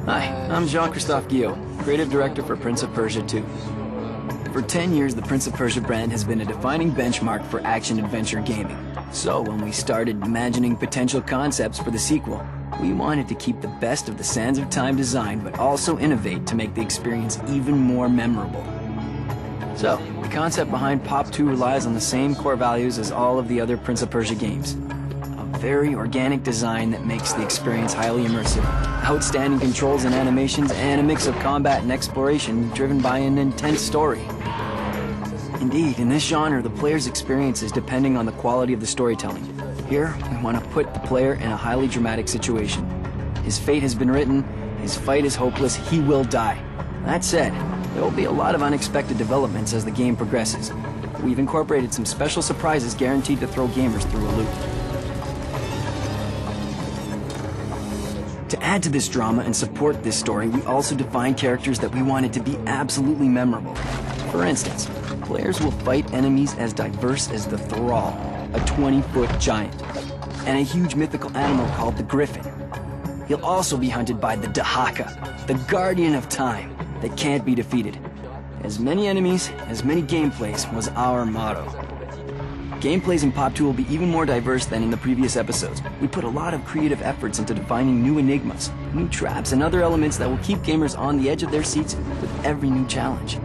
Hi, I'm Jean-Christophe Guillaume, Creative Director for Prince of Persia 2. For 10 years, the Prince of Persia brand has been a defining benchmark for action-adventure gaming. So when we started imagining potential concepts for the sequel, we wanted to keep the best of the Sands of Time design, but also innovate to make the experience even more memorable. So, the concept behind Pop 2 relies on the same core values as all of the other Prince of Persia games. A very organic design that makes the experience highly immersive, outstanding controls and animations, and a mix of combat and exploration driven by an intense story. Indeed, in this genre, the player's experience is depending on the quality of the storytelling. Here, we want to put the player in a highly dramatic situation. His fate has been written, his fight is hopeless, he will die. That said, there will be a lot of unexpected developments as the game progresses. We've incorporated some special surprises guaranteed to throw gamers through a loop. To add to this drama and support this story, we also defined characters that we wanted to be absolutely memorable. For instance, players will fight enemies as diverse as the Thrall, a 20-foot giant, and a huge mythical animal called the Griffin. He'll also be hunted by the Dahaka, the Guardian of Time, that can't be defeated. As many enemies, as many gameplays was our motto. Gameplays in Pop 2 will be even more diverse than in the previous episodes. We put a lot of creative efforts into defining new enigmas, new traps, and other elements that will keep gamers on the edge of their seats with every new challenge.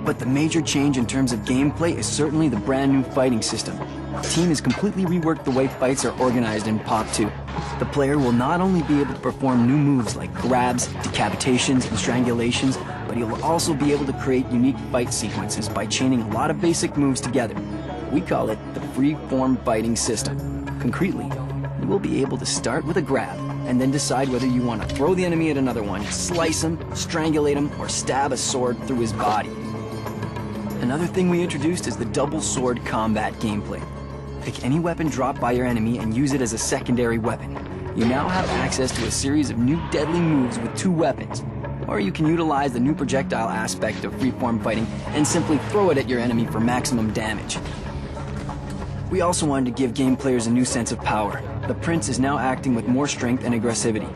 But the major change in terms of gameplay is certainly the brand new fighting system. The team has completely reworked the way fights are organized in Pop 2. The player will not only be able to perform new moves like grabs, decapitations, and strangulations, but he will also be able to create unique fight sequences by chaining a lot of basic moves together. We call it the free-form fighting system. Concretely, you will be able to start with a grab, and then decide whether you want to throw the enemy at another one, slice him, strangulate him, or stab a sword through his body. Another thing we introduced is the double sword combat gameplay. Pick any weapon dropped by your enemy and use it as a secondary weapon. You now have access to a series of new deadly moves with two weapons. Or you can utilize the new projectile aspect of freeform fighting and simply throw it at your enemy for maximum damage. We also wanted to give game players a new sense of power. The Prince is now acting with more strength and aggressivity.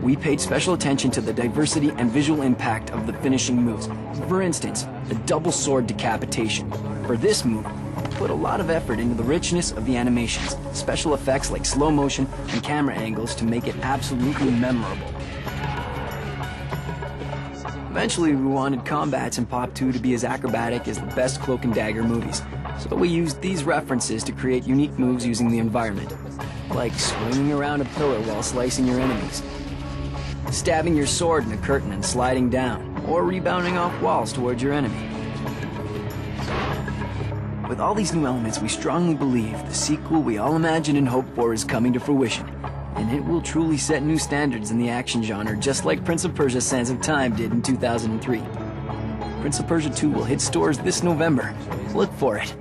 We paid special attention to the diversity and visual impact of the finishing moves. For instance, the double sword decapitation. For this move, we put a lot of effort into the richness of the animations, special effects like slow motion and camera angles to make it absolutely memorable. Eventually, we wanted combats in Pop 2 to be as acrobatic as the best cloak and dagger movies, so we used these references to create unique moves using the environment, like swinging around a pillar while slicing your enemies, stabbing your sword in a curtain and sliding down, or rebounding off walls towards your enemy. With all these new elements, we strongly believe the sequel we all imagined and hoped for is coming to fruition, and it will truly set new standards in the action genre, just like Prince of Persia: Sands of Time did in 2003. Prince of Persia 2 will hit stores this November. Look for it.